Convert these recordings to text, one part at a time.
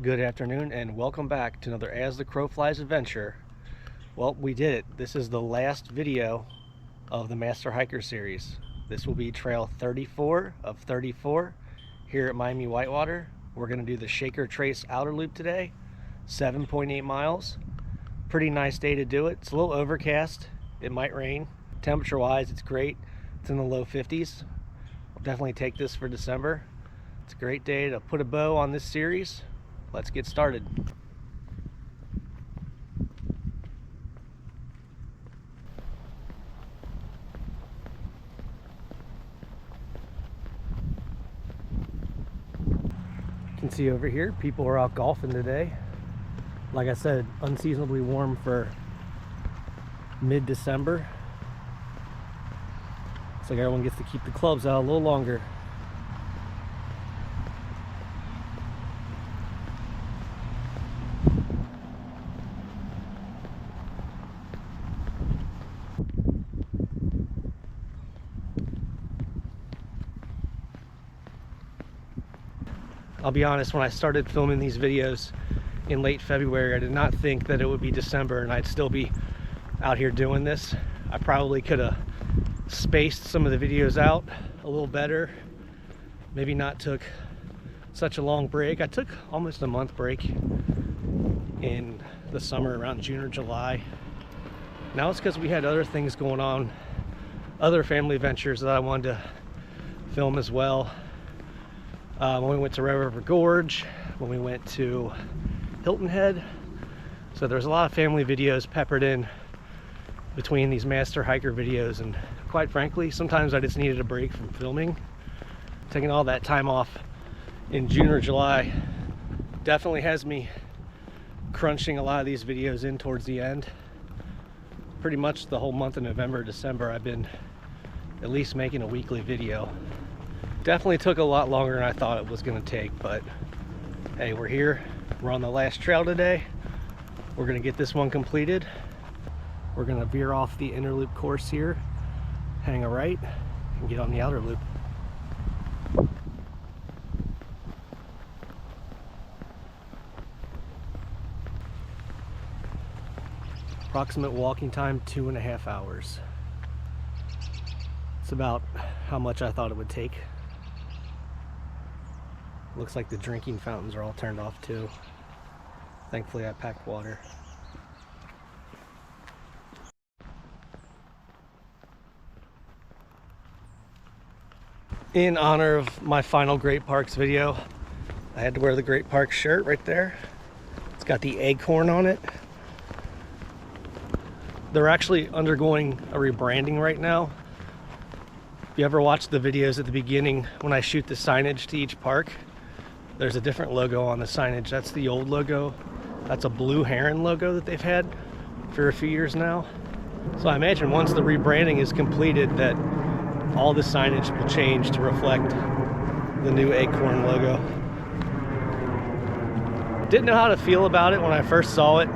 Good afternoon and welcome back to another As the Crow Flies adventure. Well, we did it. This is the last video of the Master Hiker series. This will be trail 34 of 34 here at Miami Whitewater. We're going to do the Shaker Trace outer loop today, 7.8 miles. Pretty nice day to do it. It's a little overcast. It might rain. Temperature wise, it's great. It's in the low 50s. I'll definitely take this for December. It's a great day to put a bow on this series. Let's get started. You can see over here, people are out golfing today. Like I said, unseasonably warm for mid-December. Looks like everyone gets to keep the clubs out a little longer. I'll be honest, when I started filming these videos in late February, I did not think that it would be December and I'd still be out here doing this. I probably could have spaced some of the videos out a little better. Maybe not took such a long break. I took almost a month break in the summer around June or July. Now it's because we had other things going on, other family ventures that I wanted to film as well. When we went to Red River Gorge, when we went to Hilton Head. So there's a lot of family videos peppered in between these Master Hiker videos, and quite frankly, sometimes I just needed a break from filming. Taking all that time off in June or July definitely has me crunching a lot of these videos in towards the end. Pretty much the whole month of November, December, I've been at least making a weekly video. Definitely took a lot longer than I thought it was going to take, but hey, we're here. We're on the last trail today. We're going to get this one completed. We're going to veer off the inner loop course here, hang a right, and get on the outer loop. Approximate walking time, 2.5 hours. It's about how much I thought it would take. Looks like the drinking fountains are all turned off too. Thankfully I packed water. In honor of my final Great Parks video, I had to wear the Great Parks shirt right there. It's got the acorn on it. They're actually undergoing a rebranding right now. If you ever watch the videos at the beginning when I shoot the signage to each park, there's a different logo on the signage. That's the old logo. That's a blue heron logo that they've had for a few years now. So I imagine once the rebranding is completed that all the signage will change to reflect the new acorn logo. Didn't know how to feel about it when I first saw it.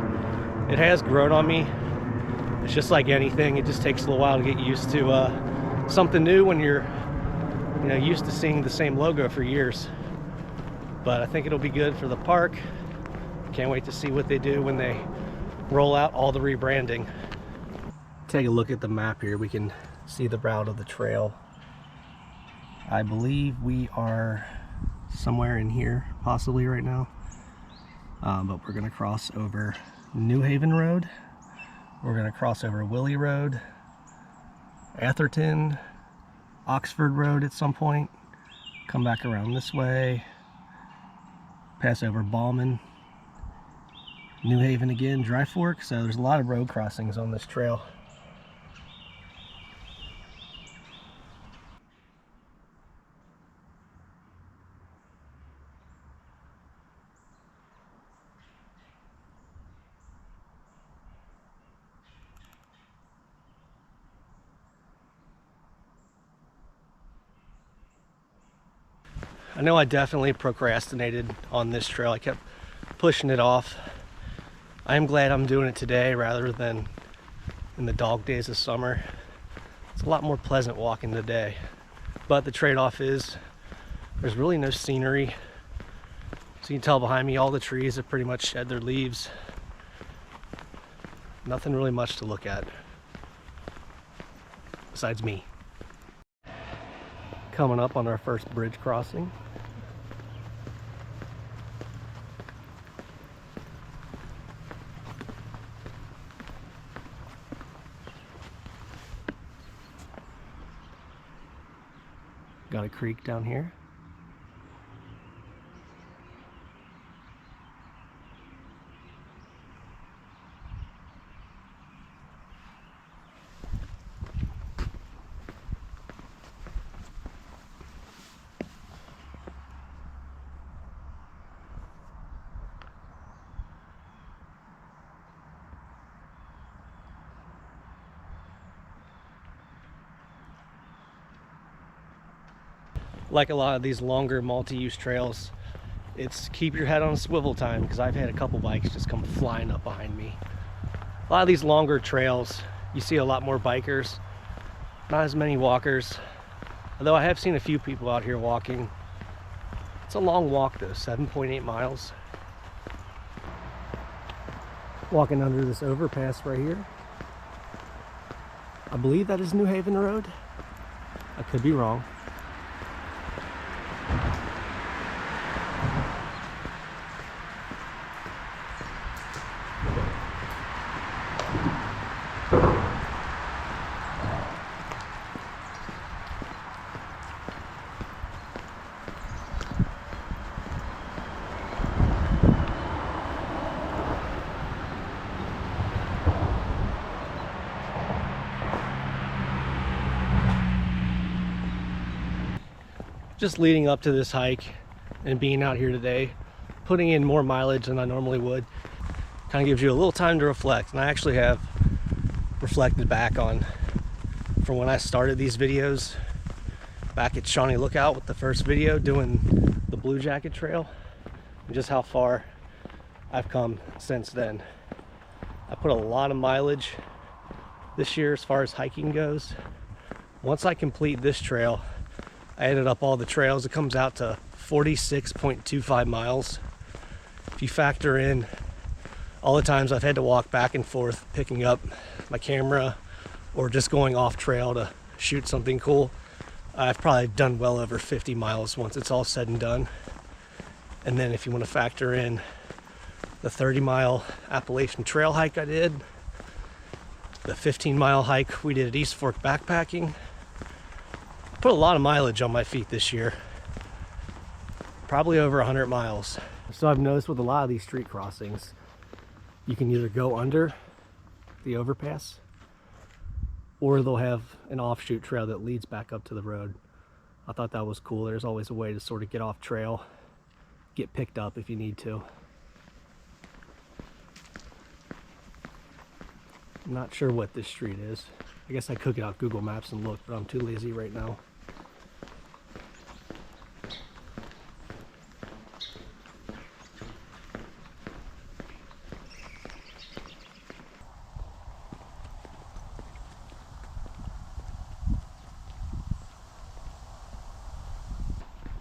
It has grown on me. It's just like anything. It just takes a little while to get used to something new when you're used to seeing the same logo for years. But I think it'll be good for the park. Can't wait to see what they do when they roll out all the rebranding. Take a look at the map here. We can see the route of the trail. I believe we are somewhere in here, possibly right now. But we're gonna cross over New Haven Road. We're gonna cross over Willie Road, Atherton, Oxford Road at some point. Come back around this way. Pass over Ballman, New Haven again, Dry Fork. So there's a lot of road crossings on this trail. I know I definitely procrastinated on this trail. I kept pushing it off. I am glad I'm doing it today rather than in the dog days of summer. It's a lot more pleasant walking today. But the trade-off is there's really no scenery So you can tell behind me all the trees have pretty much shed their leaves. Nothing really much to look at besides me. Coming up on our first bridge crossing. Got a creek down here. Like a lot of these longer multi-use trails, it's keep your head on a swivel time, because I've had a couple bikes just come flying up behind me. A lot of these longer trails, you see a lot more bikers, not as many walkers, although I have seen a few people out here walking. It's a long walk though, 7.8 miles. Walking under this overpass right here. I believe that is New Haven Road. I could be wrong. Just leading up to this hike and being out here today, putting in more mileage than I normally would, kind of gives you a little time to reflect. And I actually have reflected back on from when I started these videos back at Shawnee Lookout with the first video doing the Blue Jacket Trail, and just how far I've come since then. I put a lot of mileage this year as far as hiking goes. Once I complete this trail, I added up all the trails, it comes out to 46.25 miles. If you factor in all the times I've had to walk back and forth picking up my camera or just going off trail to shoot something cool, I've probably done well over 50 miles once it's all said and done. And then if you want to factor in the 30-mile Appalachian Trail hike I did, the 15-mile hike we did at East Fork backpacking, put a lot of mileage on my feet this year, probably over 100 miles. So I've noticed with a lot of these street crossings, you can either go under the overpass or they'll have an offshoot trail that leads back up to the road. I thought that was cool. There's always a way to sort of get off trail, get picked up if you need to. I'm not sure what this street is. I guess I could get out Google Maps and look, but I'm too lazy right now.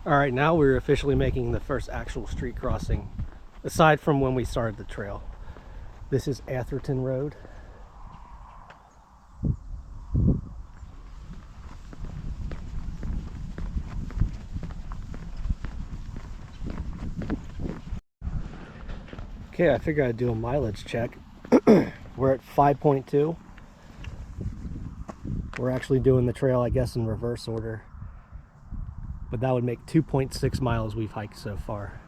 All right, now we're officially making the first actual street crossing, aside from when we started the trail. This is Atherton Road. Okay, I figured I'd do a mileage check. We're at 5.2. We're actually doing the trail, I guess, in reverse order. But that would make 2.6 miles we've hiked so far.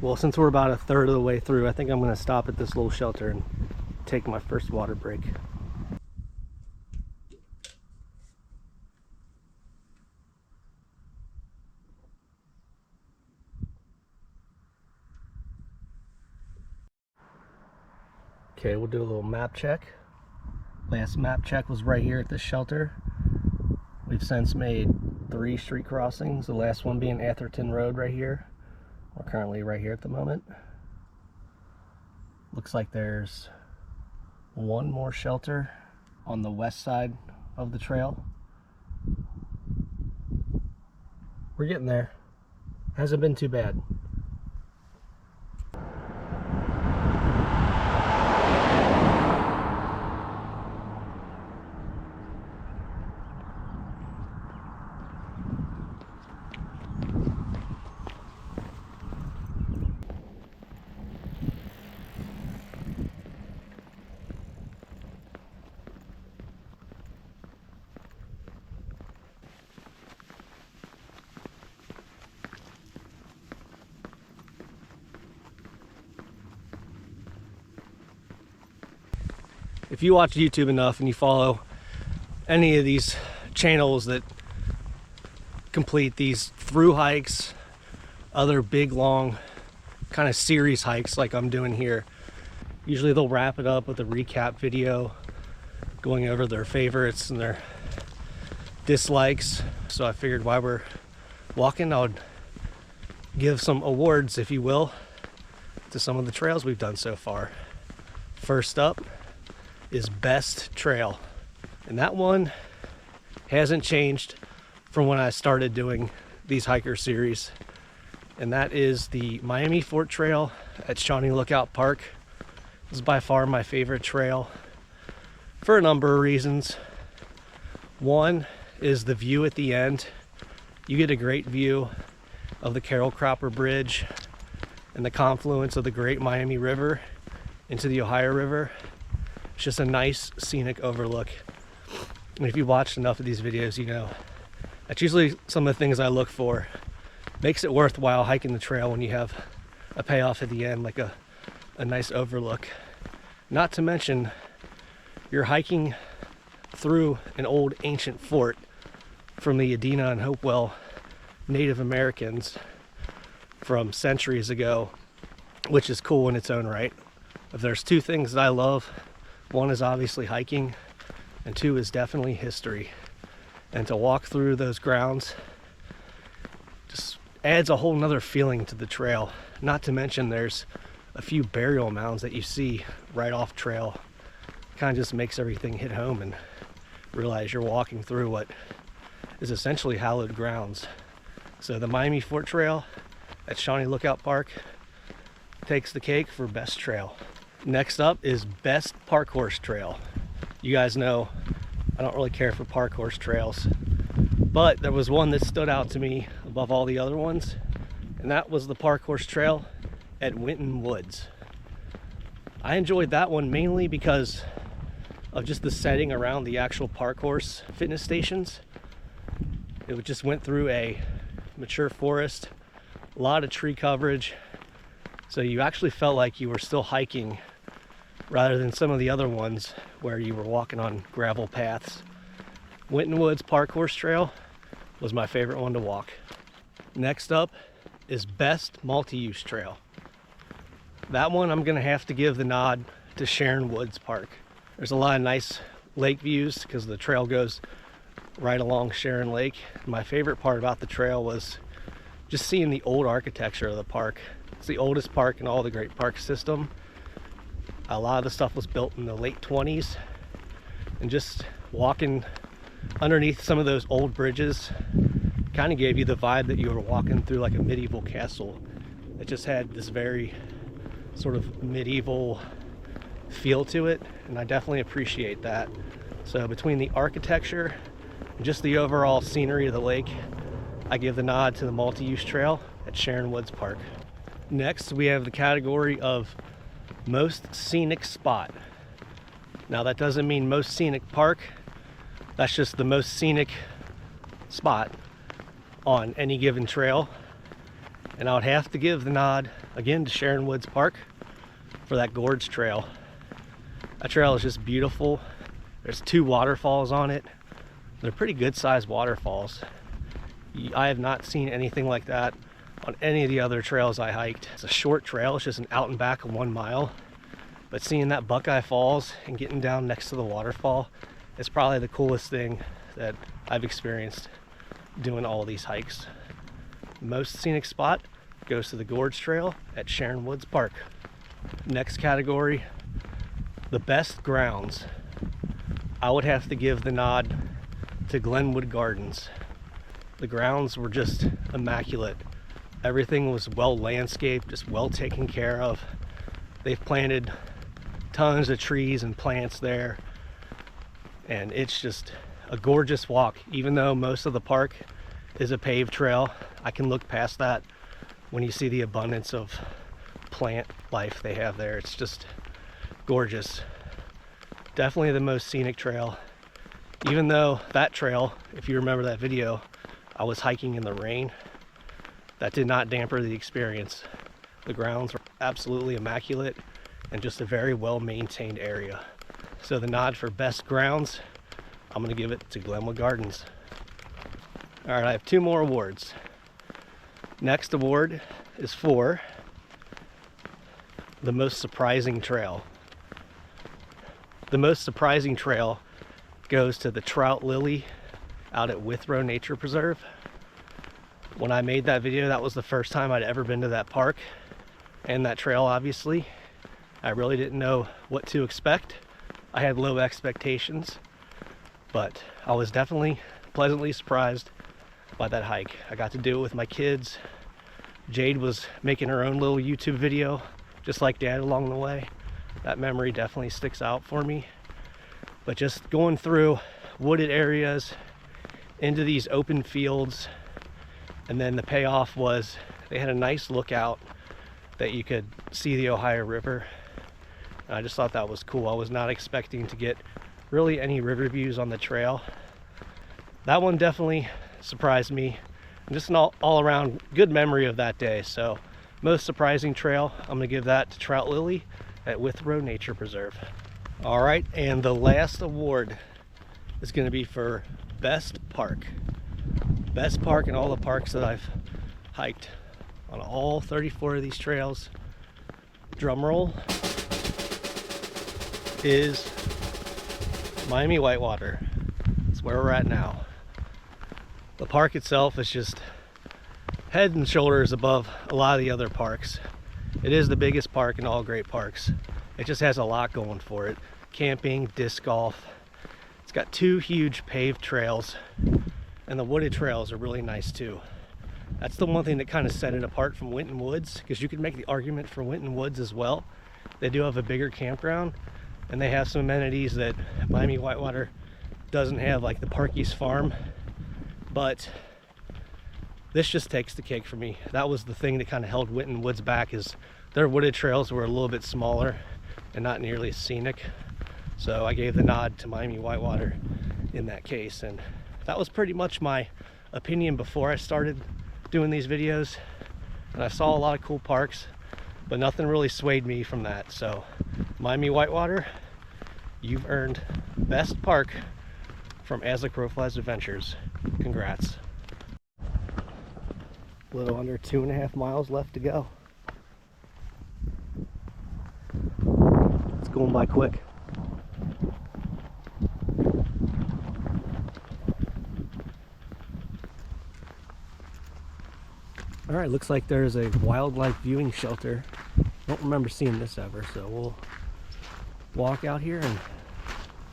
Well, since we're about a third of the way through, I think I'm going to stop at this little shelter and take my first water break. Okay, we'll do a little map check. Last map check was right here at this shelter. We've since made 3 street crossings, the last one being Atherton Road right here. We're currently right here at the moment. Looks like there's one more shelter on the west side of the trail. We're getting there. Hasn't been too bad. If you watch YouTube enough and you follow any of these channels that complete these through hikes, other big long kind of series hikes like I'm doing here, usually they'll wrap it up with a recap video going over their favorites and their dislikes. So I figured while we're walking, I would give some awards, if you will, to some of the trails we've done so far. First up is best trail, and that one hasn't changed from when I started doing these hiker series, and that is the Miami Fort Trail at Shawnee Lookout Park. This is by far my favorite trail for a number of reasons. One is the view at the end. You get a great view of the Carroll Cropper Bridge and the confluence of the Great Miami River into the Ohio River. It's just a nice scenic overlook. And if you watched enough of these videos, you know that's usually some of the things I look for. Makes it worthwhile hiking the trail when you have a payoff at the end, like a nice overlook. Not to mention, you're hiking through an old ancient fort from the Adena and Hopewell Native Americans from centuries ago, which is cool in its own right. If there's two things that I love, one is obviously hiking, and two is definitely history. And to walk through those grounds just adds a whole nother feeling to the trail. Not to mention there's a few burial mounds that you see right off trail. Kind of just makes everything hit home and realize you're walking through what is essentially hallowed grounds. So the Miami Fort Trail at Shawnee Lookout Park takes the cake for best trail. Next up is best park horse trail. You guys know I don't really care for park horse trails, but there was one that stood out to me above all the other ones, and that was the park horse trail at Winton Woods. I enjoyed that one mainly because of just the setting around the actual park horse fitness stations. It just went through a mature forest, a lot of tree coverage, so you actually felt like you were still hiking rather than some of the other ones where you were walking on gravel paths. Winton Woods Park Horse Trail was my favorite one to walk. Next up is best multi-use trail. That one I'm gonna have to give the nod to Sharon Woods Park. There's a lot of nice lake views because the trail goes right along Sharon Lake. My favorite part about the trail was just seeing the old architecture of the park. It's the oldest park in all the Great Park system. A lot of the stuff was built in the late 20s, and just walking underneath some of those old bridges kind of gave you the vibe that you were walking through like a medieval castle. It just had this very sort of medieval feel to it, and I definitely appreciate that. So between the architecture and just the overall scenery of the lake, I give the nod to the multi-use trail at Sharon Woods Park. Next, we have the category of most scenic spot. Now that doesn't mean most scenic park, that's just the most scenic spot on any given trail. And I would have to give the nod again to Sharon Woods Park for that gorge trail. That trail is just beautiful. There's 2 waterfalls on it. They're pretty good sized waterfalls. I have not seen anything like that on any of the other trails I hiked. It's a short trail, it's just an out and back of 1 mile. But seeing that Buckeye Falls and getting down next to the waterfall is probably the coolest thing that I've experienced doing all these hikes. Most scenic spot goes to the Gorge Trail at Sharon Woods Park. Next category, the best grounds. I would have to give the nod to Glenwood Gardens. The grounds were just immaculate. Everything was well landscaped, just well taken care of. They've planted tons of trees and plants there, and it's just a gorgeous walk. Even though most of the park is a paved trail, I can look past that when you see the abundance of plant life they have there. It's just gorgeous. Definitely the most scenic trail. Even though that trail, if you remember that video, I was hiking in the rain, that did not dampen the experience. The grounds were absolutely immaculate and just a very well maintained area. So the nod for best grounds, I'm gonna give it to Glenwood Gardens. All right, I have 2 more awards. Next award is for the most surprising trail. The most surprising trail goes to the Trout Lily out at Whitewater Nature Preserve. When I made that video, that was the first time I'd ever been to that park and that trail, obviously. I really didn't know what to expect. I had low expectations, but I was definitely pleasantly surprised by that hike. I got to do it with my kids. Jade was making her own little YouTube video, just like Dad along the way. That memory definitely sticks out for me. But just going through wooded areas into these open fields, and then the payoff was they had a nice lookout that you could see the Ohio River. And I just thought that was cool. I was not expecting to get really any river views on the trail. That one definitely surprised me. Just an all around good memory of that day. So most surprising trail, I'm gonna give that to Trout Lily at Whitewater Nature Preserve. All right, and the last award is gonna be for best park. Best park in all the parks that I've hiked on all 34 of these trails. Drum roll, is Miami Whitewater. That's where we're at now. The park itself is just head and shoulders above a lot of the other parks. It is the biggest park in all great parks. It just has a lot going for it. Camping, disc golf. It's got 2 huge paved trails, and the wooded trails are really nice too. That's the one thing that kind of set it apart from Winton Woods, because you could make the argument for Winton Woods as well. They do have a bigger campground, and they have some amenities that Miami Whitewater doesn't have, like the Parky's Farm. But this just takes the cake for me. That was the thing that kind of held Winton Woods back, is their wooded trails were a little bit smaller and not nearly as scenic. So I gave the nod to Miami Whitewater in that case. And that was pretty much my opinion before I started doing these videos. And I saw a lot of cool parks, but nothing really swayed me from that. So Miami Whitewater, you've earned best park from As the Crow Flies Adventures. Congrats. A little under 2.5 miles left to go. It's going by quick. All right, looks like there's a wildlife viewing shelter. Don't remember seeing this ever, so we'll walk out here and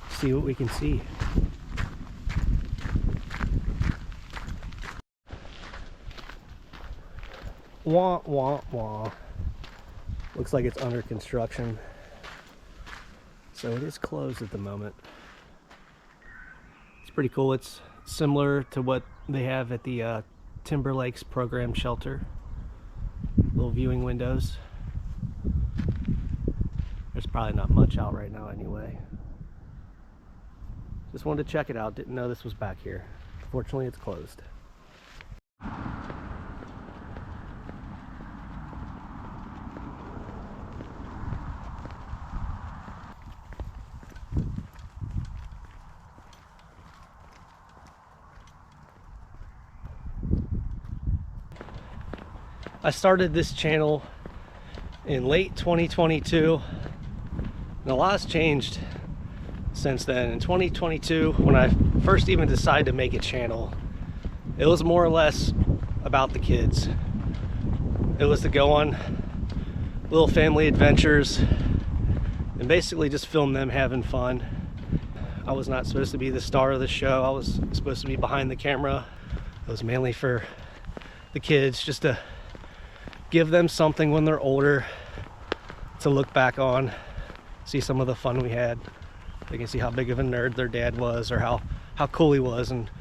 see what we can see. Wah, wah, wah. Looks like it's under construction, so it is closed at the moment. It's pretty cool. It's similar to what they have at the Timber Lakes program shelter. Little viewing windows. There's probably not much out right now anyway. Just wanted to check it out. Didn't know this was back here. Fortunately, it's closed. I started this channel in late 2022, and a lot's changed since then. In 2022, when I first even decided to make a channel, it was more or less about the kids. It was to go on little family adventures and basically just film them having fun. I was not supposed to be the star of the show. I was supposed to be behind the camera, It was mainly for the kids, just to give them something when they're older to look back on, see some of the fun we had. They can see how big of a nerd their dad was, or how cool he was, and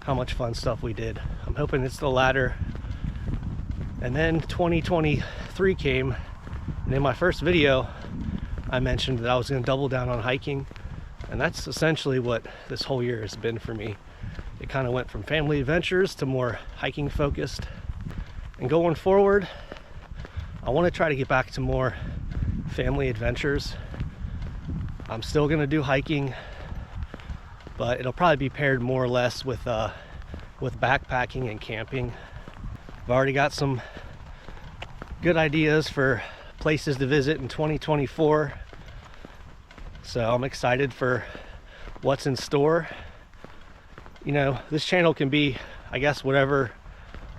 how much fun stuff we did. I'm hoping it's the latter. And then 2023 came, and in my first video I mentioned that I was going to double down on hiking, and that's essentially what this whole year has been for me. It kind of went from family adventures to more hiking focused, and going forward I want to try to get back to more family adventures. I'm still going to do hiking, but it'll probably be paired more or less with backpacking and camping. I've already got some good ideas for places to visit in 2024, so I'm excited for what's in store. You know, this channel can be, I guess, whatever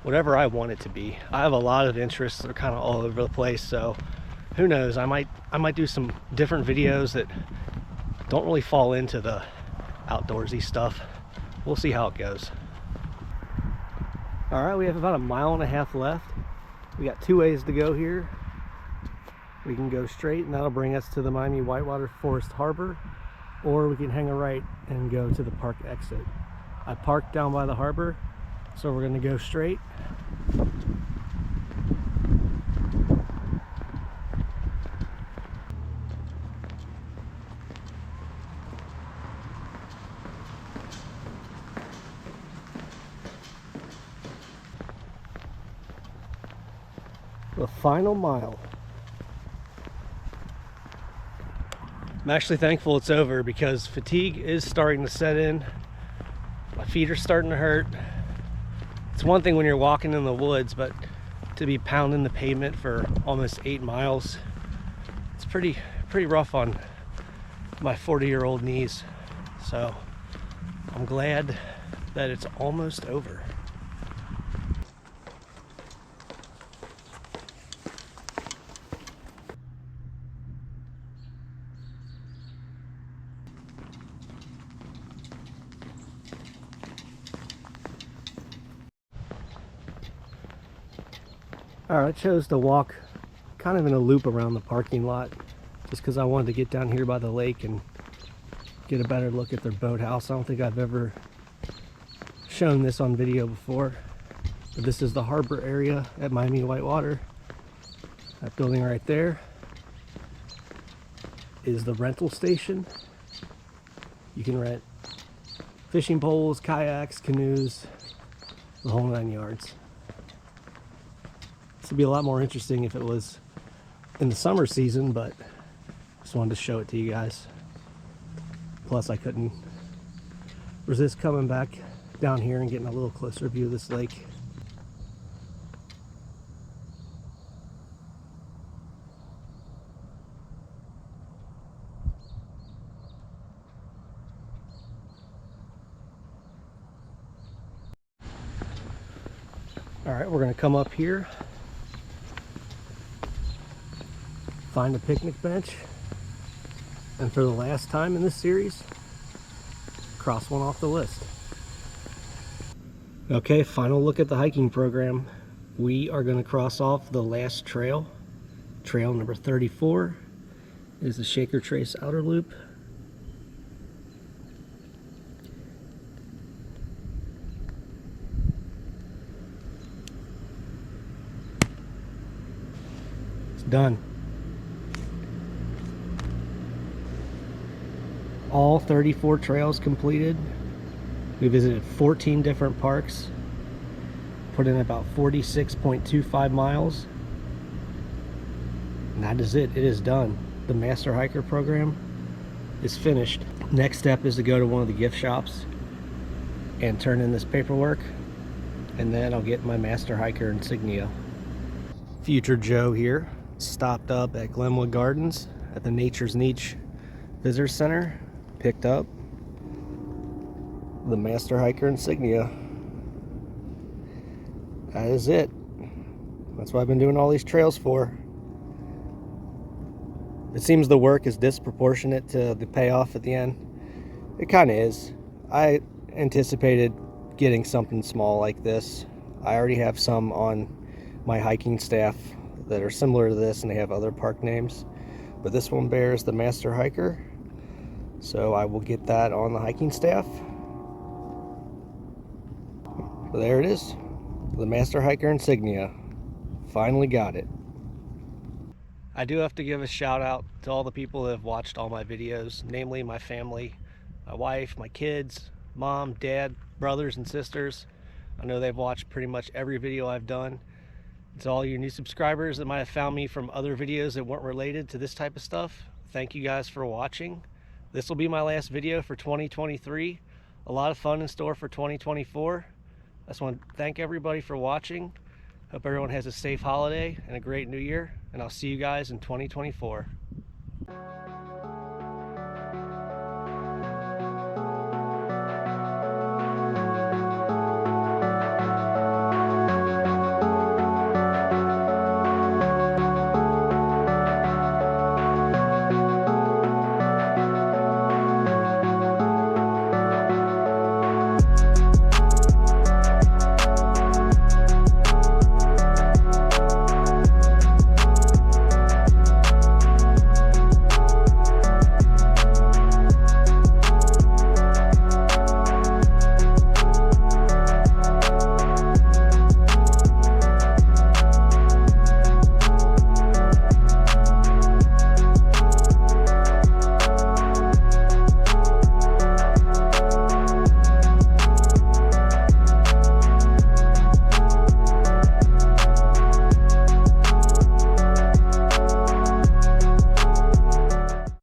I want it to be. I have a lot of interests that are kind of all over the place, so who knows, I might do some different videos that don't really fall into the outdoorsy stuff. We'll see how it goes. All right, we have about 1.5 miles left. We got 2 ways to go here. We can go straight, and that'll bring us to the Miami Whitewater Forest Harbor, or we can hang a right and go to the park exit. I parked down by the harbor, so we're going to go straight. The final mile. I'm actually thankful it's over, because fatigue is starting to set in. My feet are starting to hurt. It's one thing when you're walking in the woods, but to be pounding the pavement for almost 8 miles, it's pretty rough on my 40-year-old knees. So I'm glad that it's almost over. Alright, I chose to walk kind of in a loop around the parking lot, just because I wanted to get down here by the lake and get a better look at their boathouse. I don't think I've ever shown this on video before, but this is the harbor area at Miami Whitewater. That building right there is the rental station. You can rent fishing poles, kayaks, canoes, the whole 9 yards. This would be a lot more interesting if it was in the summer season, but just wanted to show it to you guys. Plus, I couldn't resist coming back down here and getting a little closer view of this lake. All right, we're going to come up here, find a picnic bench, and for the last time in this series, cross one off the list. Okay, final look at the hiking program. We are going to cross off the last trail. Trail number 34 is the Shaker Trace Outer Loop. It's done. All 34 trails completed. We visited 14 different parks, put in about 46.25 miles, and that is it. It is done. The Master Hiker program is finished. Next step is to go to one of the gift shops and turn in this paperwork, and then I'll get my Master Hiker insignia. Future Joe here stopped up at Glenwood Gardens at the Nature's Niche Visitor Center, picked up the Master Hiker insignia. That is it. That's what I've been doing all these trails for. It seems the work is disproportionate to the payoff at the end. It kind of is. I anticipated getting something small like this. I already have some on my hiking staff that are similar to this, and they have other park names, but this one bears the Master Hiker, so I will get that on the hiking staff. So there it is, the Master Hiker insignia. Finally got it. I do have to give a shout out to all the people that have watched all my videos, namely my family, my wife, my kids, mom, dad, brothers and sisters. I know they've watched pretty much every video I've done. To all you new subscribers that might have found me from other videos that weren't related to this type of stuff, thank you guys for watching. This will be my last video for 2023. A lot of fun in store for 2024. I just want to thank everybody for watching. Hope everyone has a safe holiday and a great new year, and I'll see you guys in 2024.